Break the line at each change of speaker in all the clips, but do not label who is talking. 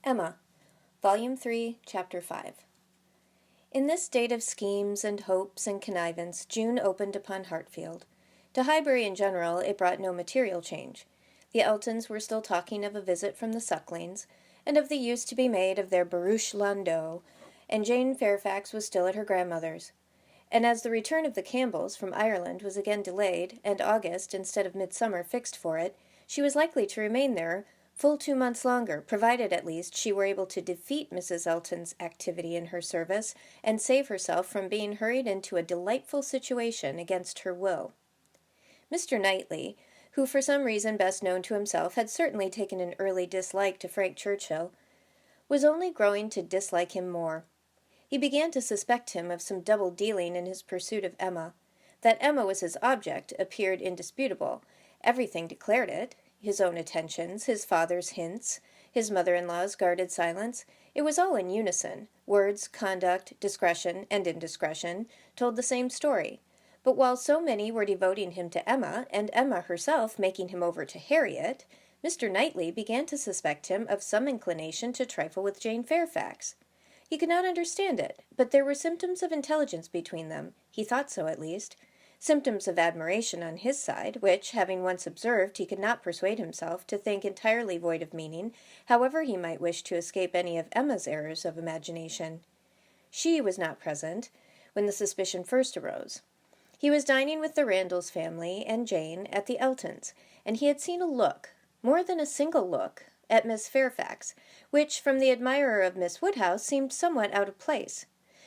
Emma, Volume 3, Chapter 5. In this state of schemes and hopes and connivance, June opened upon Hartfield. To Highbury in general it brought no material change. The Eltons were still talking of a visit from the Sucklings, and of the use to be made of their barouche landau, and Jane Fairfax was still at her grandmother's. And as the return of the Campbells from Ireland was again delayed, and August instead of midsummer fixed for it, she was likely to remain there full 2 months longer, provided at least she were able to defeat Mrs. Elton's activity in her service, and save herself from being hurried into a delightful situation against her will. Mr. Knightley, who for some reason best known to himself had certainly taken an early dislike to Frank Churchill, was only growing to dislike him more. He began to suspect him of some double dealing in his pursuit of Emma. That Emma was his object appeared indisputable. Everything declared it. His own attentions, his father's hints, his mother-in-law's guarded silence, it was all in unison. Words, conduct, discretion, and indiscretion told the same story. But while so many were devoting him to Emma, and Emma herself making him over to Harriet, Mr. Knightley began to suspect him of some inclination to trifle with Jane Fairfax. He could not understand it, but there were symptoms of intelligence between them, he thought so at least, symptoms of admiration on his side, which, having once observed, he could not persuade himself to think entirely void of meaning, however he might wish to escape any of Emma's errors of imagination. She was not present when the suspicion first arose. He was dining with the Randalls family and Jane at the Eltons, and he had seen a look, more than a single look, at Miss Fairfax, which, from the admirer of Miss Woodhouse, seemed somewhat out of place.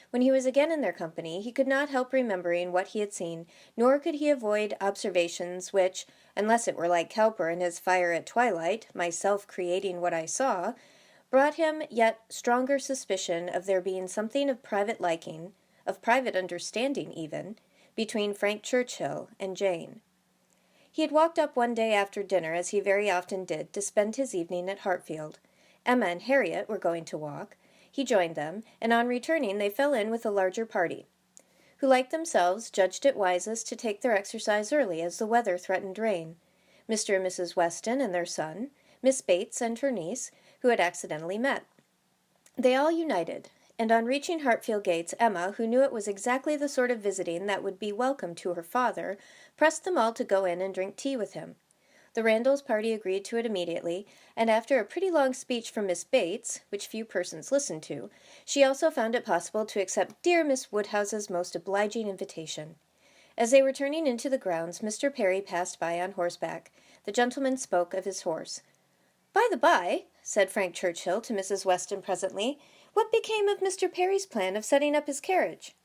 When he was again in their company, he could not help remembering what he had seen, nor could he avoid observations which, unless it were like Cowper in his Fire at Twilight, myself creating what I saw, brought him yet stronger suspicion of there being something of private liking, of private understanding even, between Frank Churchill and Jane. He had walked up one day after dinner, as he very often did, to spend his evening at Hartfield. Emma and Harriet were going to walk. He joined them, and on returning they fell in with a larger party, who, like themselves, judged it wisest to take their exercise early, as the weather threatened rain. Mr. and Mrs. Weston and their son, Miss Bates and her niece, who had accidentally met. They all united, and on reaching Hartfield gates, Emma, who knew it was exactly the sort of visiting that would be welcome to her father, pressed them all to go in and drink tea with him. The Randalls party agreed to it immediately, and after a pretty long speech from Miss Bates, which few persons listened to, she also found it possible to accept dear Miss Woodhouse's most obliging invitation. As they were turning into the grounds, Mr. Perry passed by on horseback. The gentleman spoke of his horse. "By the by," said Frank Churchill to Mrs. Weston presently, "what became of Mr. Perry's plan of setting up his carriage?"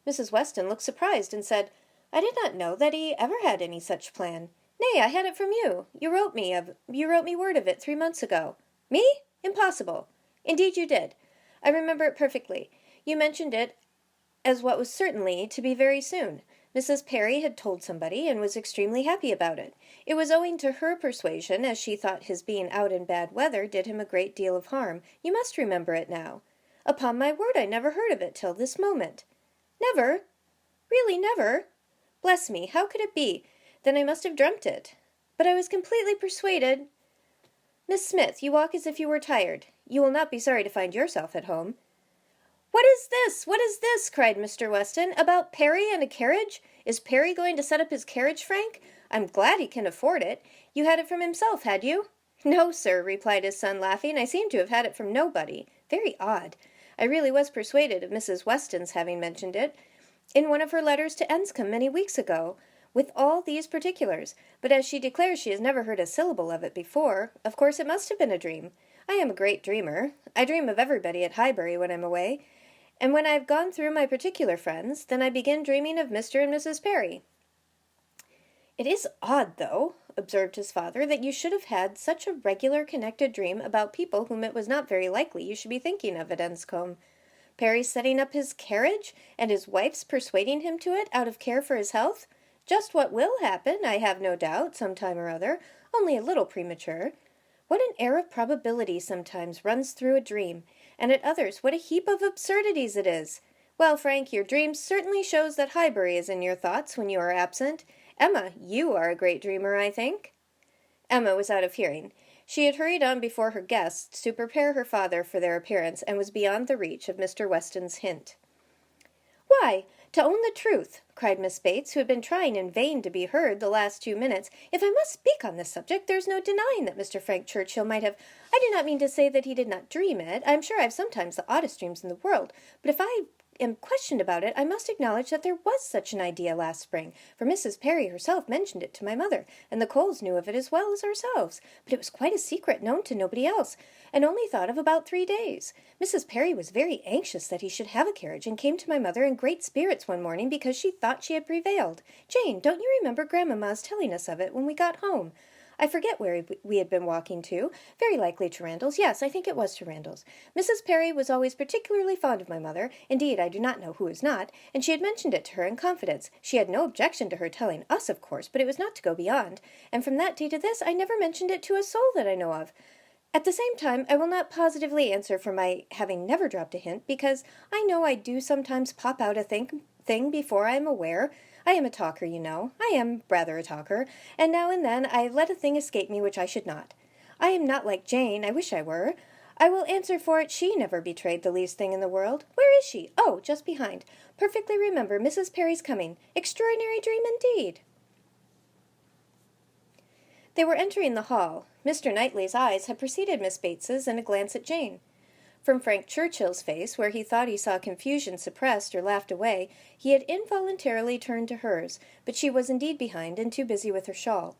Mrs. Weston looked surprised and said, "I did not know that he ever had any such plan. Nay, I had it from you. You wrote me word of it 3 months ago." "Me? Impossible." "Indeed you did. I remember it perfectly. You mentioned it as what was certainly to be very soon. Mrs. Perry had told somebody, and was extremely happy about it. It was owing to her persuasion, as she thought his being out in bad weather did him a great deal of harm. You must remember it now." "Upon my word, I never heard of it till this moment." "Never? Really never? Bless me, how could it be? Then I must have dreamt it. But I was completely persuaded—" "Miss Smith, you walk as if you were tired. You will not be sorry to find yourself at home." "What is this? What is this?" cried Mr. Weston. "About Perry and a carriage? Is Perry going to set up his carriage, Frank? I'm glad he can afford it. You had it from himself, had you?" "No, sir," replied his son, laughing. "I seem to have had it from nobody. Very odd. I really was persuaded of Mrs. Weston's having mentioned it in one of her letters to Enscombe many weeks ago, with all these particulars, but as she declares she has never heard a syllable of it before, of course it must have been a dream. I am a great dreamer. I dream of everybody at Highbury when I'm away, and when I've gone through my particular friends, then I begin dreaming of Mr. and Mrs. Perry." "It is odd, though," observed his father, "that you should have had such a regular connected dream about people whom it was not very likely you should be thinking of at Enscombe. Perry setting up his carriage, and his wife's persuading him to it out of care for his health. Just what will happen, I have no doubt, some time or other, only a little premature. What an air of probability sometimes runs through a dream, and at others what a heap of absurdities it is. Well, Frank, your dream certainly shows that Highbury is in your thoughts when you are absent. Emma, you are a great dreamer, I think." Emma was out of hearing. She had hurried on before her guests to prepare her father for their appearance, and was beyond the reach of Mr. Weston's hint. "Why, to own the truth," cried Miss Bates, who had been trying in vain to be heard the last 2 minutes, "if I must speak on this subject, there's no denying that Mr. Frank Churchill might have— I do not mean to say that he did not dream it. I am sure I have sometimes the oddest dreams in the world, but if I am questioned about it, I must acknowledge that there was such an idea last spring, for Mrs. Perry herself mentioned it to my mother, and the Coles knew of it as well as ourselves, but it was quite a secret, known to nobody else, and only thought of about 3 days. Mrs. Perry was very anxious that he should have a carriage, and came to my mother in great spirits one morning because she thought she had prevailed. Jane, don't you remember Grandmamma's telling us of it when we got home? I forget where we had been walking to. Very likely to Randall's. Yes, I think it was to Randall's. Mrs. Perry was always particularly fond of my mother. Indeed, I do not know who is not, and she had mentioned it to her in confidence. She had no objection to her telling us, of course, but it was not to go beyond, and from that day to this I never mentioned it to a soul that I know of. At the same time, I will not positively answer for my having never dropped a hint, because I know I do sometimes pop out a thing before I am aware. I am a talker, you know. I am rather a talker, and now and then I let a thing escape me which I should not. I am not like Jane. I wish I were. I will answer for it she never betrayed the least thing in the world. Where is she? Oh, just behind. Perfectly remember Mrs. Perry's coming. Extraordinary dream indeed." They were entering the hall. Mr. Knightley's eyes had preceded Miss Bates's in a glance at Jane. From Frank Churchill's face, where he thought he saw confusion suppressed or laughed away, he had involuntarily turned to hers, but she was indeed behind and too busy with her shawl.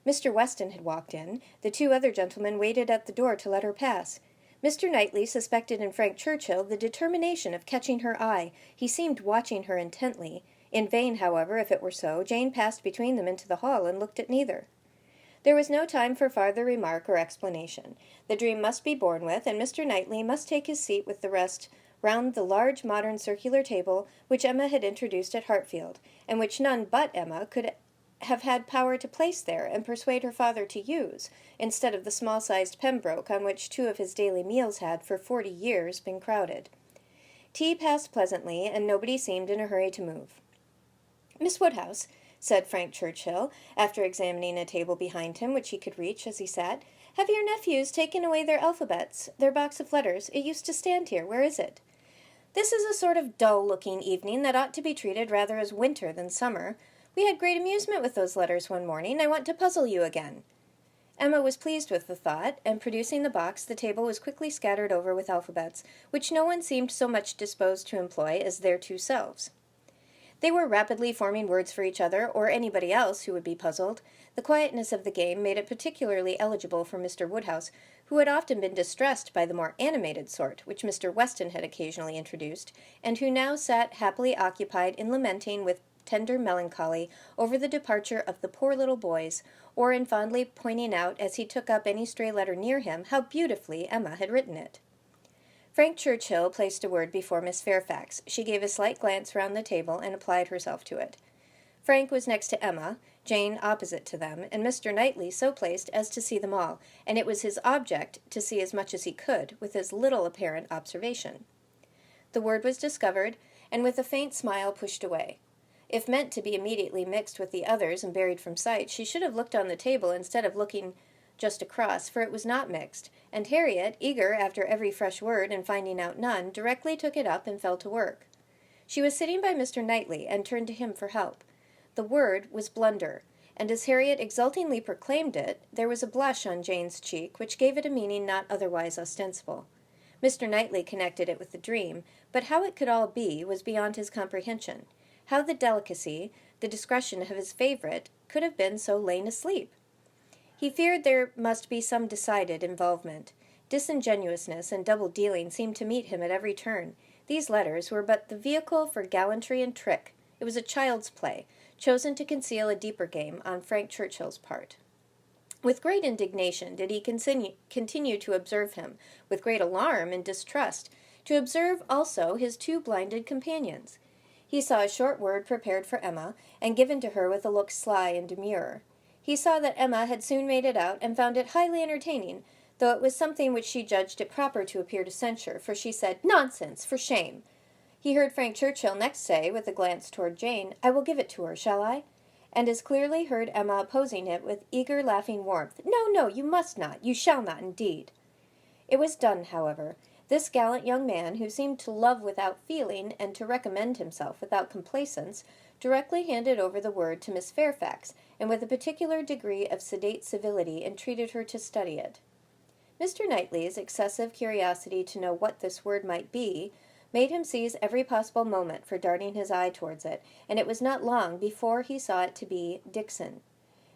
Mr. Weston had walked in. The 2 other gentlemen waited at the door to let her pass. Mr. Knightley suspected in Frank Churchill the determination of catching her eye. He seemed watching her intently. In vain, however, if it were so, Jane passed between them into the hall and looked at neither. There was no time for farther remark or explanation. The dream must be borne with, and Mr. Knightley must take his seat with the rest round the large modern circular table which Emma had introduced at Hartfield, and which none but Emma could have had power to place there and persuade her father to use, instead of the small-sized Pembroke on which 2 of his daily meals had, for 40 years, been crowded. Tea passed pleasantly, and nobody seemed in a hurry to move. "Miss Woodhouse," said Frank Churchill, after examining a table behind him which he could reach as he sat, "have your nephews taken away their alphabets, their box of letters? It used to stand here. Where is it? This is a sort of dull-looking evening that ought to be treated rather as winter than summer. We had great amusement with those letters one morning. I want to puzzle you again." Emma was pleased with the thought, and producing the box, the table was quickly scattered over with alphabets, which no one seemed so much disposed to employ as their 2 selves. They were rapidly forming words for each other, or anybody else who would be puzzled. The quietness of the game made it particularly eligible for Mr. Woodhouse, who had often been distressed by the more animated sort, which Mr. Weston had occasionally introduced, and who now sat happily occupied in lamenting with tender melancholy over the departure of the poor little boys, or in fondly pointing out, as he took up any stray letter near him, how beautifully Emma had written it. Frank Churchill placed a word before Miss Fairfax. She gave a slight glance round the table and applied herself to it. Frank was next to Emma, Jane opposite to them, and Mr. Knightley so placed as to see them all, and it was his object to see as much as he could, with as little apparent observation. The word was discovered, and with a faint smile pushed away. If meant to be immediately mixed with the others and buried from sight, she should have looked on the table instead of looking just across, for it was not mixed, and Harriet, eager after every fresh word and finding out none, directly took it up and fell to work. She was sitting by Mr. Knightley, and turned to him for help. The word was blunder, and as Harriet exultingly proclaimed it, there was a blush on Jane's cheek, which gave it a meaning not otherwise ostensible. Mr. Knightley connected it with the dream, but how it could all be was beyond his comprehension. How the delicacy, the discretion of his favorite, could have been so lain asleep? He feared there must be some decided involvement. Disingenuousness and double-dealing seemed to meet him at every turn. These letters were but the vehicle for gallantry and trick. It was a child's play, chosen to conceal a deeper game on Frank Churchill's part. With great indignation did he continue to observe him, with great alarm and distrust, to observe also his 2 blinded companions. He saw a short word prepared for Emma, and given to her with a look sly and demure. He saw that Emma had soon made it out, and found it highly entertaining, though it was something which she judged it proper to appear to censure, for she said, "Nonsense! For shame!" He heard Frank Churchill next say, with a glance toward Jane, "I will give it to her, shall I?" and as clearly heard Emma opposing it with eager, laughing warmth. "No, no, you must not. You shall not, indeed." It was done, however. This gallant young man, who seemed to love without feeling and to recommend himself without complacence, directly handed over the word to Miss Fairfax, and with a particular degree of sedate civility entreated her to study it. Mr. Knightley's excessive curiosity to know what this word might be made him seize every possible moment for darting his eye towards it, and it was not long before he saw it to be Dixon.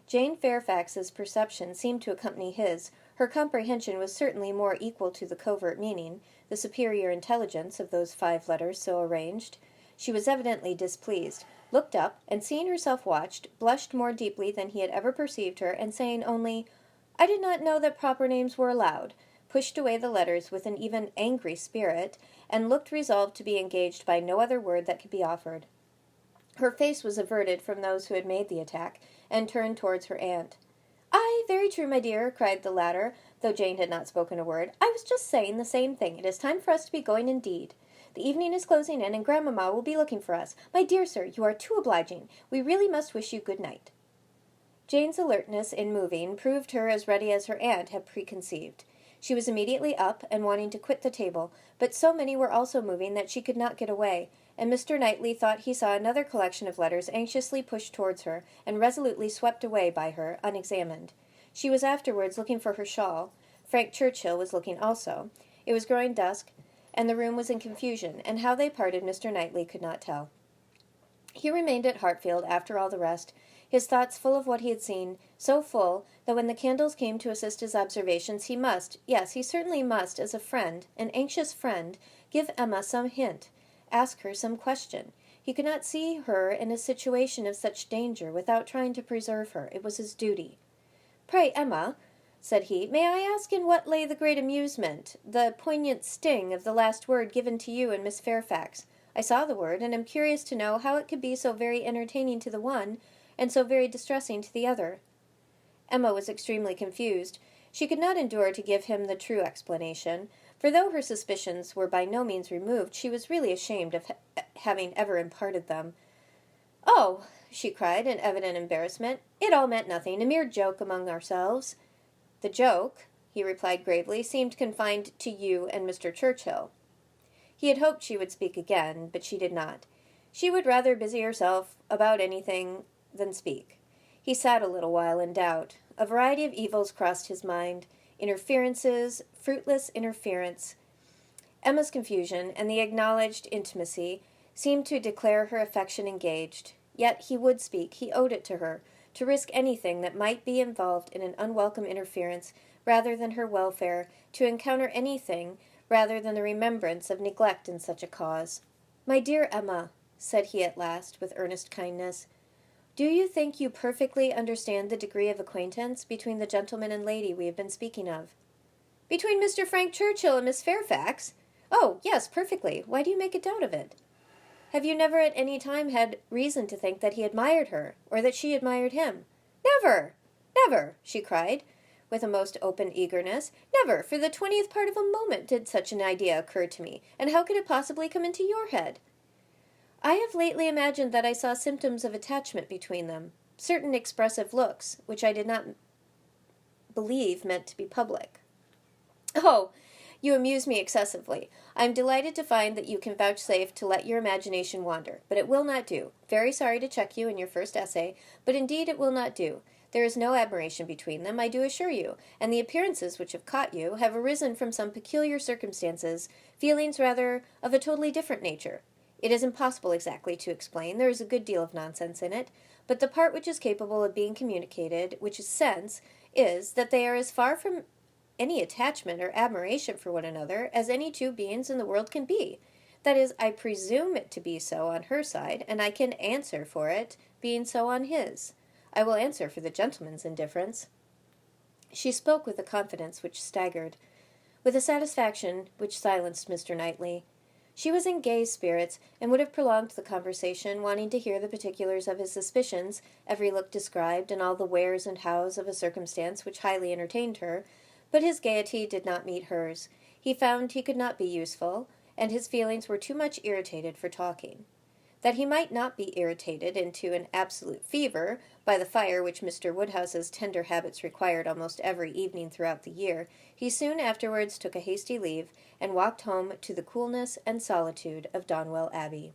Jane Fairfax's perception seemed to accompany his. Her comprehension was certainly more equal to the covert meaning, the superior intelligence of those 5 letters so arranged. She was evidently displeased, looked up, and seeing herself watched, blushed more deeply than he had ever perceived her, and saying only, "I did not know that proper names were allowed," pushed away the letters with an even angry spirit, and looked resolved to be engaged by no other word that could be offered. Her face was averted from those who had made the attack, and turned towards her aunt. "Ay, very true, my dear," cried the latter, though Jane had not spoken a word. "I was just saying the same thing. It is time for us to be going indeed. The evening is closing in, and grandmamma will be looking for us. My dear sir, you are too obliging. We really must wish you good night." Jane's alertness in moving proved her as ready as her aunt had preconceived. She was immediately up and wanting to quit the table, but so many were also moving that she could not get away, and Mr. Knightley thought he saw another collection of letters anxiously pushed towards her, and resolutely swept away by her, unexamined. She was afterwards looking for her shawl. Frank Churchill was looking also. It was growing dusk, and the room was in confusion, and how they parted Mr. Knightley could not tell. He remained at Hartfield after all the rest, his thoughts full of what he had seen, so full that when the candles came to assist his observations, he must, yes, he certainly must, as a friend, an anxious friend, give Emma some hint, ask her some question. He could not see her in a situation of such danger without trying to preserve her. It was his duty. "Pray, Emma," said he, "may I ask in what lay the great amusement, the poignant sting of the last word given to you and Miss Fairfax? I saw the word, and am curious to know how it could be so very entertaining to the one, and so very distressing to the other." Emma was extremely confused. She could not endure to give him the true explanation, for though her suspicions were by no means removed, she was really ashamed of having ever imparted them. "Oh," she cried, in evident embarrassment, "it all meant nothing, a mere joke among ourselves." "The joke," he replied gravely, "seemed confined to you and Mr. Churchill." He had hoped she would speak again, but she did not. She would rather busy herself about anything than speak. He sat a little while in doubt. A variety of evils crossed his mind, interferences, fruitless interference. Emma's confusion, and the acknowledged intimacy, seemed to declare her affection engaged. Yet he would speak, he owed it to her, to risk anything that might be involved in an unwelcome interference, rather than her welfare, to encounter anything rather than the remembrance of neglect in such a cause. "My dear Emma," said he at last, with earnest kindness, "do you think you perfectly understand the degree of acquaintance between the gentleman and lady we have been speaking of?" "Between Mr. Frank Churchill and Miss Fairfax? Oh, yes, perfectly. Why do you make a doubt of it? Have you never at any time had reason to think that he admired her, or that she admired him?" "Never! Never!" she cried, with a most open eagerness. "Never, for the 20th part of a moment, did such an idea occur to me, and how could it possibly come into your head?" "I have lately imagined that I saw symptoms of attachment between them, certain expressive looks, which I did not believe meant to be public." "Oh, you amuse me excessively. I am delighted to find that you can vouchsafe to let your imagination wander, but it will not do. Very sorry to check you in your first essay, but indeed it will not do. There is no admiration between them, I do assure you, and the appearances which have caught you have arisen from some peculiar circumstances, feelings rather of a totally different nature. It is impossible exactly to explain, there is a good deal of nonsense in it, but the part which is capable of being communicated, which is sense, is, that they are as far from any attachment or admiration for one another as any two beings in the world can be. That is, I presume it to be so on her side, and I can answer for it being so on his. I will answer for the gentleman's indifference." She spoke with a confidence which staggered, with a satisfaction which silenced Mr. Knightley. She was in gay spirits, and would have prolonged the conversation, wanting to hear the particulars of his suspicions, every look described, and all the wheres and hows of a circumstance which highly entertained her, but his gaiety did not meet hers. He found he could not be useful, and his feelings were too much irritated for talking. That he might not be irritated into an absolute fever by the fire which Mr. Woodhouse's tender habits required almost every evening throughout the year, he soon afterwards took a hasty leave, and walked home to the coolness and solitude of Donwell Abbey.